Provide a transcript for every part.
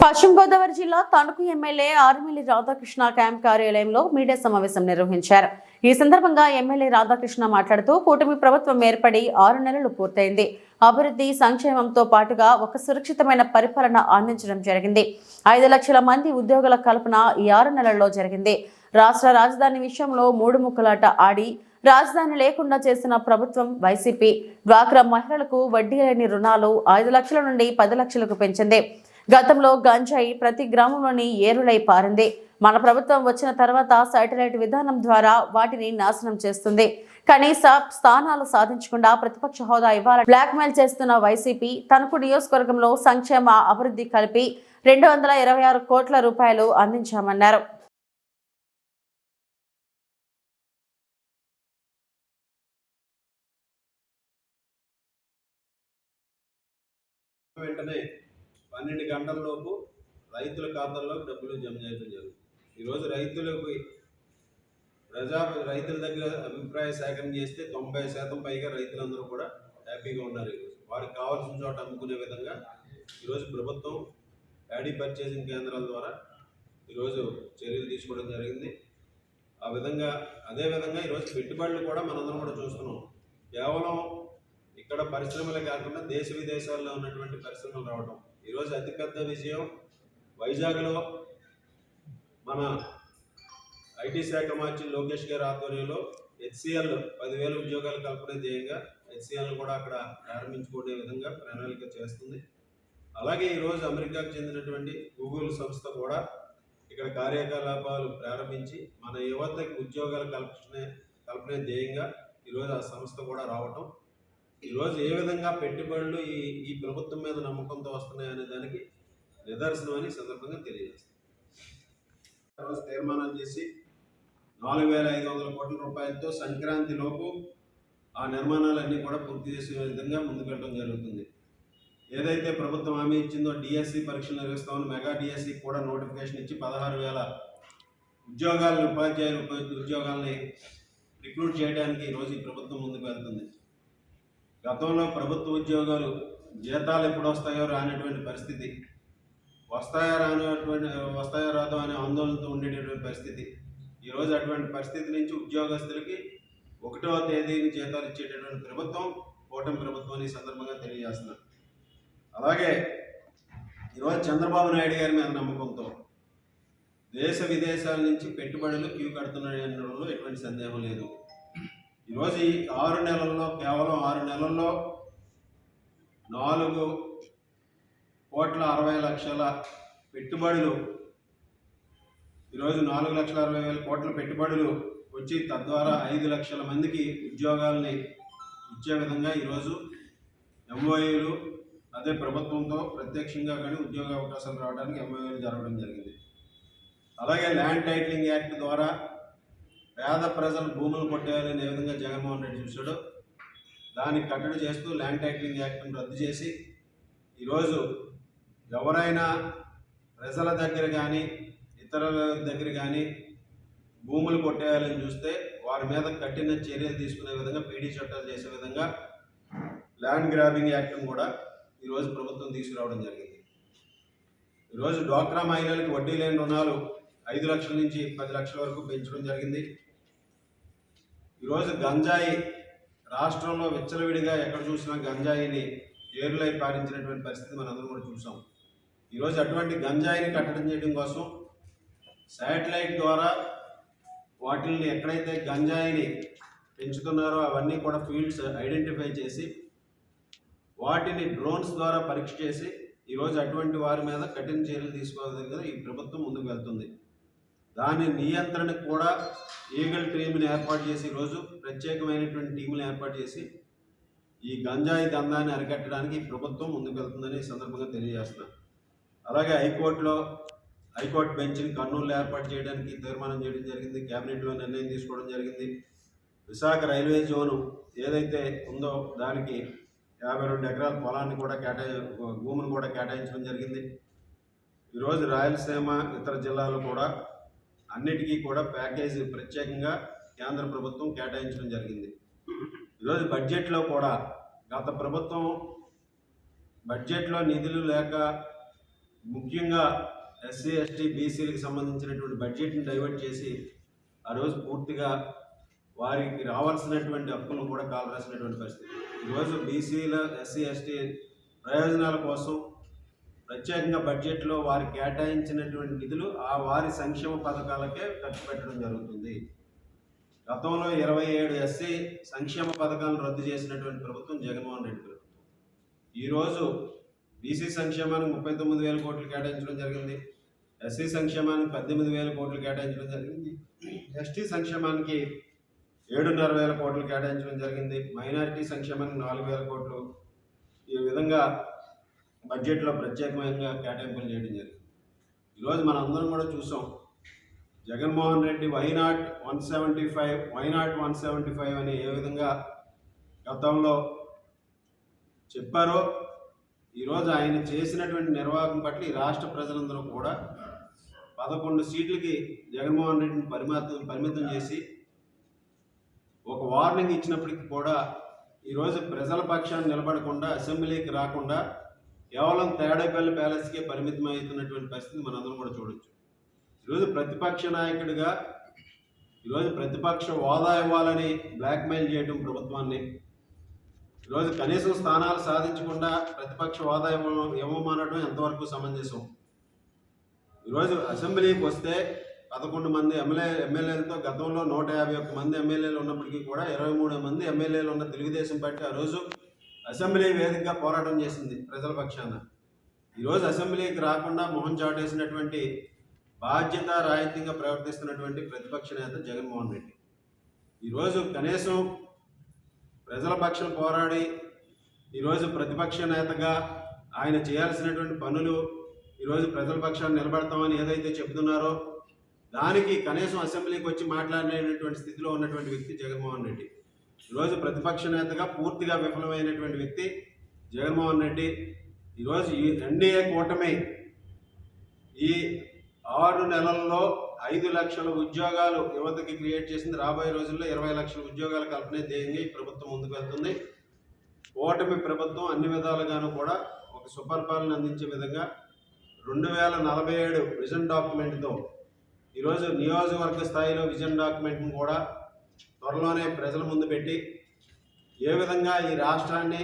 పశ్చిమ గోదావరి జిల్లా Tanuku MLA Armilli Radhakrishna camp కార్యాలయంలో మీడియా సమావేశం నిర్వహించారు. ఈ సందర్భంగా ఎమ్మెల్యే రాధాకృష్ణ మాట్లాడుతూ కూటమి ప్రభుత్వం ఏర్పడి 6 నెలలు పూర్తయింది. అభివృద్ధి సంక్షేమంతో పాటుగా ఒక సురక్షితమైన పరిపాలన అందించడం జరిగింది. 5 లక్షల మంది ఉద్యోగుల కల్పన ఈ 6 నెలల్లో జరిగింది. రాష్ట్ర రాజధాని విషయంలో 3 ముక్కలాట ఆడి రాజధాని లేకుండా చేసిన ప్రభుత్వం వైసీపీ. డ్వాక్రా మహిళలకు వడ్డీ లేని రుణాలు 5 లక్షల నుండి 10 లక్షలకు పెంచింది. గతంలో గంజాయి ప్రతి గ్రామంలోని ఏరులై పారింది. మన ప్రభుత్వం వచ్చిన తర్వాత శాటిలైట్ విధానం ద్వారా వాటిని నాశనం చేస్తుంది. కనీస స్థానాలు సాధించకుండా ప్రతిపక్ష హోదా ఇవ్వాలని బ్లాక్మెయిల్ చేస్తున్న వైసీపీ తణుకు నియోజకవర్గంలో సంక్షేమ అభివృద్ధి కలిపి 226 కోట్ల రూపాయలు అందించామన్నారు. వెంటనే 12 గంటలలోపు రైతుల ఖాతాల్లో డబ్బులు జమ చేయడం జరుగుతుంది. ఈరోజు రైతుల దగ్గర అభిప్రాయ సేకరణ చేస్తే 90% పైగా రైతులందరూ కూడా హ్యాపీగా ఉన్నారు. ఈరోజు వారికి కావాల్సిన చోట అమ్ముకునే విధంగా ఈరోజు ప్రభుత్వం ప్యాడీ పర్చేసింగ్ కేంద్రాల ద్వారా ఈరోజు చర్యలు తీసుకోవడం జరిగింది. అదేవిధంగా ఈరోజు పెట్టుబడులు కూడా మనందరం కూడా చూస్తున్నాం. కేవలం ఇక్కడ పరిశ్రమలే కాకుండా దేశ విదేశాల్లో ఉన్నటువంటి పరిశ్రమలు రావడం. ఈరోజు అతిపెద్ద విజయం వైజాగ్లో మన ఐటీ శాఖ మంత్రి లోకేష్ గారి ఆధ్వర్యంలో HCL 10,000 ఉద్యోగాలు కల్పన ధ్యేయంగా HCL కూడా అక్కడ ప్రారంభించుకునే విధంగా ప్రణాళిక చేస్తుంది. అలాగే ఈరోజు అమెరికాకు చెందినటువంటి గూగుల్ సంస్థ కూడా ఇక్కడ కార్యకలాపాలు ప్రారంభించి మన యువతకి ఉద్యోగాలు కల్పనే ధ్యేయంగా ఈరోజు ఆ సంస్థ కూడా రావటం, ఈరోజు ఏ విధంగా పెట్టుబడులు ఈ ప్రభుత్వం మీద నమ్మకంతో వస్తున్నాయనే దానికి నిదర్శనం అని సందర్భంగా తెలియజేస్తాం. ఈరోజు తీర్మానం చేసి 4,500 కోట్ల రూపాయలతో సంక్రాంతి లోపు ఆ నిర్మాణాలన్నీ కూడా పూర్తి చేసే విధంగా ముందుకు వెళ్ళడం జరుగుతుంది. ఏదైతే ప్రభుత్వం హామీ ఇచ్చిందో డిఎస్సి పరీక్షలు నిర్వహిస్తామని మెగా డిఎస్సి కూడా నోటిఫికేషన్ ఇచ్చి 16,000 ఉద్యోగాలను ఉపాధ్యాయుల ఉద్యోగాలని రిక్రూట్ చేయడానికి ఈరోజు ఈ ప్రభుత్వం ముందుకు వెళ్తుంది. గతంలో ప్రభుత్వ ఉద్యోగాలు జీతాలు ఎప్పుడు వస్తాయో రానటువంటి పరిస్థితి, వస్తాయో రాదో అనే ఆందోళనతో ఉండేటటువంటి పరిస్థితి. ఈరోజు అటువంటి పరిస్థితి నుంచి ఉద్యోగస్తులకి 1వ తేదీని జీతాలు ఇచ్చేటటువంటి ప్రభుత్వం కూటమి ప్రభుత్వం ఈ సందర్భంగా తెలియజేస్తున్నారు. అలాగే ఈరోజు చంద్రబాబు నాయుడు గారి మీద నమ్మకంతో దేశ విదేశాల నుంచి పెట్టుబడులు క్యూ కడుతున్నాయనడంలో ఎటువంటి సందేహం లేదు. ఈరోజు ఈ 6 నెలల్లో కేవలం 6 నెలల్లో 4,60,00,000 పెట్టుబడులు, ఈరోజు 4,60,000 కోట్ల పెట్టుబడులు వచ్చి తద్వారా 5 లక్షల మందికి ఉద్యోగాలని ఇచ్చే విధంగా ఈరోజు MOUలు అదే ప్రభుత్వంతో ప్రత్యక్షంగా కానీ ఉద్యోగ అవకాశాలు రావడానికి MOUలు జరగడం జరిగింది. అలాగే ల్యాండ్ టైటిలింగ్ యాక్ట్ ద్వారా పేద ప్రజలు భూములు కొట్టేయాలని ఏ విధంగా జగన్మోహన్ రెడ్డి చూశాడో దానికి కట్టడి చేస్తూ ల్యాండ్ టైటిలింగ్ యాక్ట్ను రద్దు చేసి ఈరోజు ఎవరైనా ప్రజల దగ్గర కానీ ఇతరుల దగ్గర కానీ భూములు కొట్టేయాలని చూస్తే వారి మీద కఠిన చర్యలు తీసుకునే విధంగా పీడీ చట్టాలు చేసే విధంగా ల్యాండ్ గ్రాబింగ్ యాక్ట్ను కూడా ఈరోజు ప్రభుత్వం తీసుకురావడం జరిగింది. ఈరోజు డ్వాక్రా మహిళలకు వడ్డీ లేని రుణాలు 5 లక్షల నుంచి 10 లక్షల వరకు పెంచడం జరిగింది. ఈరోజు గంజాయి రాష్ట్రంలో విచ్చలవిడిగా ఎక్కడ చూసినా గంజాయిని ఏరులై పారించినటువంటి పరిస్థితి మనందరం కూడా చూసాం. ఈరోజు అటువంటి గంజాయిని కట్టడం చేయడం కోసం శాటిలైట్ ద్వారా వాటిని ఎక్కడైతే గంజాయిని పెంచుతున్నారో అవన్నీ కూడా ఫీల్డ్స్ ఐడెంటిఫై చేసి వాటిని డ్రోన్స్ ద్వారా పరీక్ష చేసి ఈరోజు అటువంటి వారి మీద కఠిన చర్యలు తీసుకోవాలి కదా ఈ ప్రభుత్వం ముందుకు వెళ్తుంది. దాని నియంత్రణకు కూడా ఈగల్ టీంని ఏర్పాటు చేసి ఈరోజు ప్రత్యేకమైనటువంటి టీంలు ఏర్పాటు చేసి ఈ గంజాయి దందాన్ని అరికట్టడానికి ప్రభుత్వం ముందుకు వెళ్తుందని ఈ సందర్భంగా తెలియజేస్తున్నాను. అలాగే హైకోర్టు బెంచ్ని కర్నూలులో ఏర్పాటు చేయడానికి తీర్మానం చేయడం జరిగింది. క్యాబినెట్లో నిర్ణయం తీసుకోవడం జరిగింది. విశాఖ రైల్వే జోను ఏదైతే ఉందో దానికి 52 ఎకరాల పొలాన్ని కూడా భూమిని కూడా కేటాయించడం జరిగింది. ఈరోజు రాయలసీమ ఇతర జిల్లాలు కూడా అన్నిటికీ కూడా ప్యాకేజీ ప్రత్యేకంగా కేంద్ర ప్రభుత్వం కేటాయించడం జరిగింది. ఈరోజు బడ్జెట్లో కూడా గత ప్రభుత్వం బడ్జెట్లో నిధులు లేక ముఖ్యంగా ఎస్సీ ఎస్టీ బీసీలకు సంబంధించినటువంటి బడ్జెట్ని డైవర్ట్ చేసి ఆ రోజు పూర్తిగా వారికి రావాల్సినటువంటి హక్కులను కూడా కాలరాసినటువంటి పరిస్థితి. ఈరోజు బీసీల ఎస్సీ ఎస్టీ ప్రయోజనాల కోసం ప్రత్యేకంగా బడ్జెట్లో వారికి కేటాయించినటువంటి నిధులు ఆ వారి సంక్షేమ పథకాలకే ఖర్చు పెట్టడం జరుగుతుంది. గతంలో 27 ఎస్సీ సంక్షేమ పథకాలను రద్దు చేసినటువంటి ప్రభుత్వం జగన్మోహన్ రెడ్డి ప్రభుత్వం. ఈరోజు బీసీ సంక్షేమానికి 39,000 కోట్లు కేటాయించడం జరిగింది. ఎస్సీ సంక్షేమానికి 18,000 కోట్లు కేటాయించడం జరిగింది. ఎస్టీ సంక్షేమానికి 7,500 కోట్లు కేటాయించడం జరిగింది. మైనారిటీ సంక్షేమానికి 4,000 కోట్లు ఈ విధంగా బడ్జెట్లో ప్రత్యేకమైన కేటాయింపులు చేయడం జరిగింది. ఈరోజు మనం అందరం కూడా చూసాం, జగన్మోహన్ రెడ్డి వైనాట్ 175 అని ఏ విధంగా గతంలో చెప్పారో ఈరోజు ఆయన చేసినటువంటి నిర్వాహకం పట్ల ఈ రాష్ట్ర ప్రజలందరూ కూడా 11 సీట్లకి జగన్మోహన్ రెడ్డిని పరిమితం చేసి ఒక వార్నింగ్ ఇచ్చినప్పటికీ కూడా ఈరోజు ప్రజల పక్షాన్ని నిలబడకుండా అసెంబ్లీకి రాకుండా కేవలం తేడేపల్లి ప్యాలెస్కే పరిమితం అవుతున్నటువంటి పరిస్థితి మనందరం కూడా చూడొచ్చు. ఈరోజు ప్రతిపక్ష నాయకుడిగా ఈరోజు ప్రతిపక్ష హోదా ఇవ్వాలని బ్లాక్మెయిల్ చేయడం ప్రభుత్వాన్ని, ఈరోజు కనీసం స్థానాలు సాధించకుండా ప్రతిపక్ష హోదా ఇవ్వమనడం ఎంతవరకు సమంజసం? ఈరోజు అసెంబ్లీకి వస్తే 11 మంది ఎమ్మెల్యేలతో గతంలో 151 మంది ఎమ్మెల్యేలు ఉన్నప్పటికీ కూడా 23 మంది ఎమ్మెల్యేలు ఉన్న తెలుగుదేశం పార్టీ ఆ రోజు అసెంబ్లీ వేదికగా పోరాటం చేసింది ప్రజల పక్షాన. ఈరోజు అసెంబ్లీకి రాకుండా మొహం చాటేసినటువంటి బాధ్యత రాహిత్యంగా ప్రవర్తిస్తున్నటువంటి ప్రతిపక్ష నేత జగన్మోహన్ రెడ్డి ఈరోజు కనీసం ప్రజల పక్షం పోరాడి ఈరోజు ప్రతిపక్ష నేతగా ఆయన చేయాల్సినటువంటి పనులు ఈరోజు ప్రజల పక్షాన్ని నిలబడతామని ఏదైతే చెబుతున్నారో దానికి కనీసం అసెంబ్లీకి వచ్చి మాట్లాడలేనటువంటి స్థితిలో ఉన్నటువంటి వ్యక్తి జగన్మోహన్ రెడ్డి. ఈరోజు ప్రతిపక్ష నేతగా పూర్తిగా విఫలమైనటువంటి వ్యక్తి జగన్మోహన్ రెడ్డి. ఈరోజు ఈ ఎన్డీఏ కూటమి ఈ 6 నెలల్లో 5 లక్షల ఉద్యోగాలు యువతకి క్రియేట్ చేసింది. రాబోయే రోజుల్లో 20 లక్షల ఉద్యోగాల కల్పనే ధ్యేయంగా ఈ ప్రభుత్వం ముందుకు వెళ్తుంది. కూటమి ప్రభుత్వం అన్ని విధాలుగాను కూడా ఒక సుపరిపాలన అందించే విధంగా 2047 విజన్ డాక్యుమెంట్తో ఈరోజు నియోజకవర్గ స్థాయిలో విజన్ డాక్యుమెంట్ను కూడా త్వరలోనే ప్రజల ముందు పెట్టి ఏ విధంగా ఈ రాష్ట్రాన్ని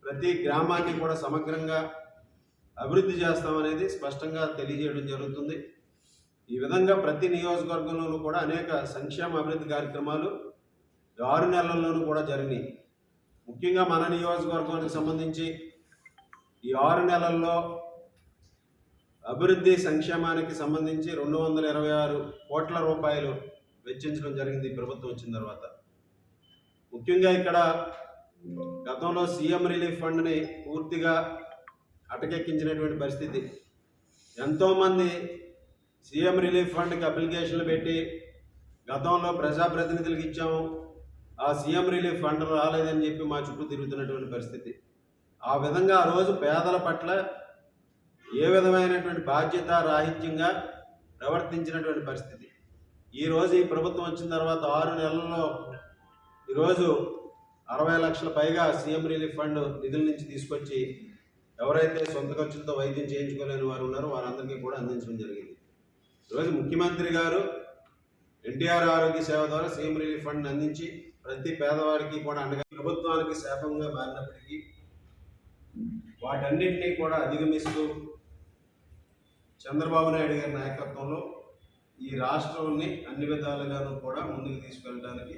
ప్రతి గ్రామాన్ని కూడా సమగ్రంగా అభివృద్ధి చేస్తామనేది స్పష్టంగా తెలియజేయడం జరుగుతుంది. ఈ విధంగా ప్రతి నియోజకవర్గంలోనూ కూడా అనేక సంక్షేమ అభివృద్ధి కార్యక్రమాలు 6 నెలల్లోనూ కూడా జరిగినాయి. ముఖ్యంగా మన నియోజకవర్గానికి సంబంధించి ఈ 6 నెలల్లో అభివృద్ధి సంక్షేమానికి సంబంధించి 226 కోట్ల రూపాయలు వెచ్చించడం జరిగింది ప్రభుత్వం వచ్చిన తర్వాత. ముఖ్యంగా ఇక్కడ గతంలో సీఎం రిలీఫ్ ఫండ్ని పూర్తిగా అటకెక్కించినటువంటి పరిస్థితి. ఎంతోమంది సీఎం రిలీఫ్ ఫండ్కి అప్లికేషన్లు పెట్టి గతంలో ప్రజాప్రతినిధులకు ఇచ్చాము, ఆ సీఎం రిలీఫ్ ఫండ్ రాలేదని చెప్పి మా చుట్టూ తిరుగుతున్నటువంటి పరిస్థితి. ఆ విధంగా ఆ రోజు పేదల పట్ల ఏ విధమైనటువంటి బాధ్యత రాహిత్యంగా ప్రవర్తించినటువంటి పరిస్థితి. ఈరోజు ఈ ప్రభుత్వం వచ్చిన తర్వాత 6 నెలల్లో ఈరోజు 60 లక్షల పైగా సీఎం రిలీఫ్ ఫండ్ నిధుల నుంచి తీసుకొచ్చి ఎవరైతే సొంత ఖర్చులతో వైద్యం చేయించుకోలేని వారు ఉన్నారో వారందరికీ కూడా అందించడం జరిగింది. ఈరోజు ముఖ్యమంత్రి గారు ఎన్టీఆర్ ఆరోగ్య సేవ ద్వారా సీఎం రిలీఫ్ ఫండ్ని అందించి ప్రతి పేదవాడికి కూడా అండగా ప్రభుత్వానికి శాపంగా మారినప్పటికీ వాటన్నింటినీ కూడా అధిగమిస్తూ చంద్రబాబు నాయుడు గారి నాయకత్వంలో ఈ రాష్ట్రాన్ని అన్ని విధాలుగాను కూడా ముందుకు తీసుకెళ్ళడానికి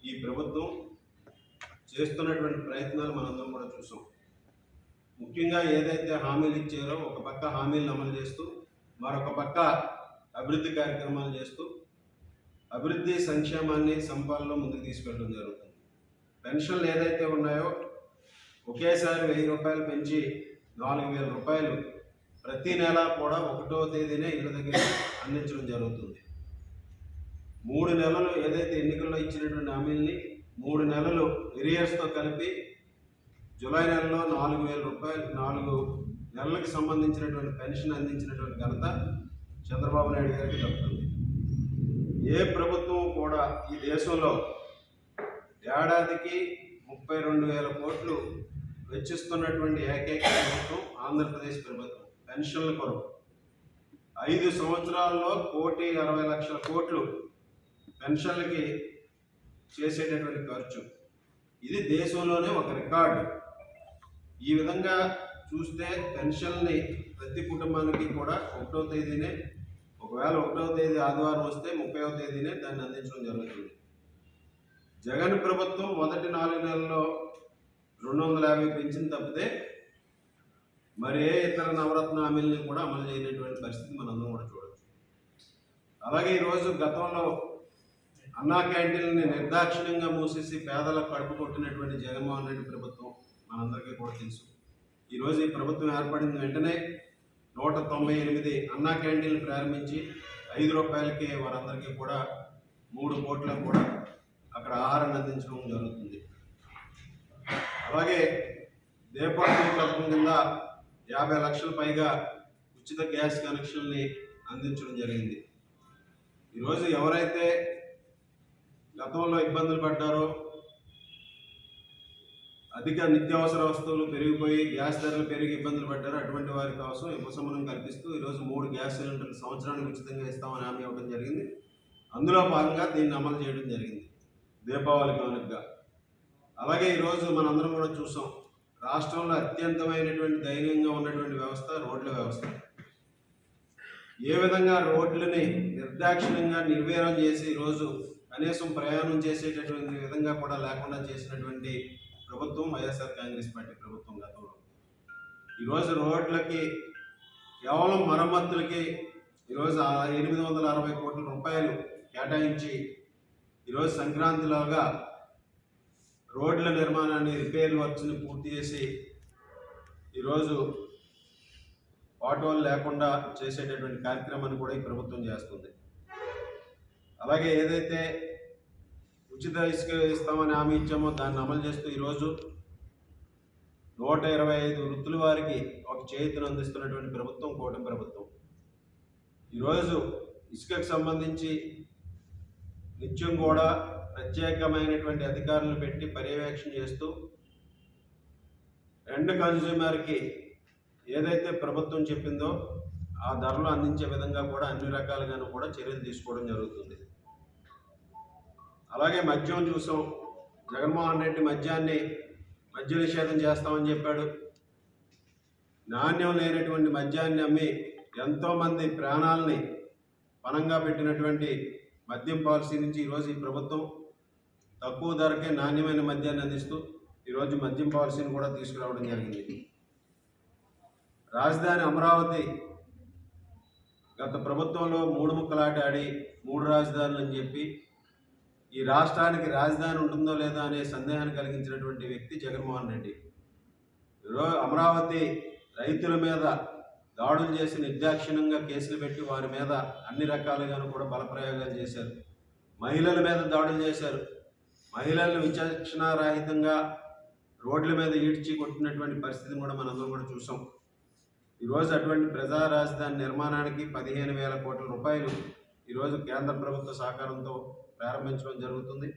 ఈ ప్రభుత్వం చేస్తున్నటువంటి ప్రయత్నాలు మనందరం కూడా చూసాం. ముఖ్యంగా ఏదైతే హామీలు ఇచ్చారో ఒక పక్క హామీలను అమలు చేస్తూ మరొక పక్క అభివృద్ధి కార్యక్రమాలు చేస్తూ అభివృద్ధి సంక్షేమాన్ని సంపాదనలో ముందుకు తీసుకెళ్ళడం జరుగుతుంది. పెన్షన్లు ఏదైతే ఉన్నాయో ఒకేసారి 1000 రూపాయలు పెంచి 4000 రూపాయలు ప్రతి నెల కూడా 1వ తేదీనే ఇళ్ళ దగ్గర అందించడం జరుగుతుంది. 3 నెలలు ఏదైతే ఎన్నికల్లో ఇచ్చినటువంటి హామీల్ని 3 నెలలు ఎరియర్స్తో కలిపి జూలై నెలలో 4000 రూపాయలు 4 నెలలకు సంబంధించినటువంటి పెన్షన్ అందించినటువంటి ఘనత చంద్రబాబు నాయుడు గారికి దక్కుతుంది. ఏ ప్రభుత్వం కూడా ఈ దేశంలో ఏడాదికి 32,000 కోట్లు వెచ్చిస్తున్నటువంటి ఏకైక ప్రభుత్వం ఆంధ్రప్రదేశ్ ప్రభుత్వం. పెన్షన్ల కొరకు 5 సంవత్సరాల్లో 1,60,00,000 పెన్షన్లకి చేసేటటువంటి ఖర్చు. ఇది దేశంలోనే ఒక రికార్డు. ఈ విధంగా చూస్తే పెన్షన్ని ప్రతి కుటుంబానికి కూడా 1వ తేదీనే, ఒకవేళ 1వ తేదీ ఆదివారం వస్తే 30వ తేదీనే దాన్ని అందించడం జరుగుతుంది. జగన్ ప్రభుత్వం మొదటి 4 నెలల్లో 250 పెంచింది తప్పితే మరి ఏ ఇతర నవరత్న హామీలని కూడా అమలు చేయనటువంటి పరిస్థితి మనందరం కూడా చూడవచ్చు. అలాగే ఈరోజు గతంలో అన్నా క్యాంటీన్లని నిర్దాక్షిణ్యంగా మూసేసి పేదలకు కడుపు కొట్టినటువంటి జగన్మోహన్ రెడ్డి ప్రభుత్వం మనందరికీ కూడా తెలుసు. ఈరోజు ఈ ప్రభుత్వం ఏర్పడిన వెంటనే 198 అన్నా క్యాంటీన్లు ప్రారంభించి 5 రూపాయలకి వారందరికీ కూడా 3 కోట్లకు కూడా అక్కడ ఆహారాన్ని అందించడం జరుగుతుంది. అలాగే దీపావళి పథకం కింద 50 లక్షల పైగా ఉచిత గ్యాస్ కనెక్షన్ని అందించడం జరిగింది. ఈరోజు ఎవరైతే గతంలో ఇబ్బందులు పడ్డారో, అధిక నిత్యావసర వస్తువులు పెరిగిపోయి గ్యాస్ ధరలు పెరిగి ఇబ్బందులు పడ్డారో అటువంటి వారి కోసం ఉపశమనం కల్పిస్తూ ఈరోజు 3 గ్యాస్ సిలిండర్లు సంవత్సరానికి ఉచితంగా ఇస్తామని హామీ ఇవ్వడం జరిగింది. అందులో భాగంగా దీన్ని అమలు చేయడం జరిగింది దీపావళి కానుకగా. అలాగే ఈరోజు మనందరం కూడా చూసాం, రాష్ట్రంలో అత్యంతమైనటువంటి దయనీయంగా ఉన్నటువంటి వ్యవస్థ రోడ్ల వ్యవస్థ. ఏ విధంగా రోడ్లని నిర్దాక్షిణ్యంగా నిర్వీర్యం చేసి ఈరోజు కనీసం ప్రయాణం చేసేటటువంటి విధంగా కూడా లేకుండా చేసినటువంటి ప్రభుత్వం వైఎస్ఆర్ కాంగ్రెస్ పార్టీ ప్రభుత్వం గతంలో. ఈరోజు రోడ్లకి కేవలం మరమ్మతులకి ఈరోజు 860 కోట్ల రూపాయలు కేటాయించి ఈరోజు సంక్రాంతిలోగా రోడ్ల నిర్మాణాన్ని, రిపేర్ వర్క్స్ని పూర్తి చేసి ఈరోజు ఆటోలు లేకుండా చేసేటటువంటి కార్యక్రమాన్ని కూడా ఈ ప్రభుత్వం చేస్తుంది. అలాగే ఏదైతే ఉచిత ఇసుక ఇస్తామని హామీ ఇచ్చామో దాన్ని అమలు చేస్తూ ఈరోజు 125 వృత్తుల వారికి ఒక చేతిని అందిస్తున్నటువంటి ప్రభుత్వం కూటమి ప్రభుత్వం. ఈరోజు ఇసుకకు సంబంధించి నిత్యం కూడా ప్రత్యేకమైనటువంటి అధికారులను పెట్టి పర్యవేక్షణ చేస్తూ ఎండ్ కన్జ్యూమర్కి ఏదైతే ప్రభుత్వం చెప్పిందో ఆ ధరలు అందించే విధంగా కూడా అన్ని రకాలుగాను కూడా చర్యలు తీసుకోవడం జరుగుతుంది. అలాగే మద్యం చూసాం, జగన్మోహన్ రెడ్డి మద్య నిషేధం చేస్తామని చెప్పాడు. నాణ్యం లేనటువంటి మద్యాన్ని అమ్మి ఎంతోమంది ప్రాణాలని పణంగా పెట్టినటువంటి మద్యం పాలసీ నుంచి ఈరోజు ఈ ప్రభుత్వం తక్కువ ధరకే నాణ్యమైన మద్యాన్ని అందిస్తూ ఈరోజు మద్యం పాలసీని కూడా తీసుకురావడం జరిగింది. రాజధాని అమరావతి గత ప్రభుత్వంలో 3 ముక్కలాట ఆడి 3 రాజధానులు అని చెప్పి ఈ రాష్ట్రానికి రాజధాని ఉంటుందో లేదో అనే సందేహాన్ని కలిగించినటువంటి వ్యక్తి జగన్మోహన్ రెడ్డి. ఈరోజు అమరావతి రైతుల మీద దాడులు చేసి నిర్దాక్షిణ్యంగా కేసులు పెట్టి వారి మీద అన్ని రకాలుగాను కూడా బలప్రయోగాలు చేశారు. మహిళల మీద దాడులు చేశారు. మహిళలను విచక్షణారహితంగా రోడ్ల మీద ఈడ్చి కొట్టినటువంటి పరిస్థితిని కూడా మనందరం కూడా చూసాం. ఈరోజు అటువంటి ప్రజా రాజధాని నిర్మాణానికి 15,000 కోట్ల రూపాయలు ఈరోజు కేంద్ర ప్రభుత్వ సహకారంతో ప్రారంభించడం జరుగుతుంది.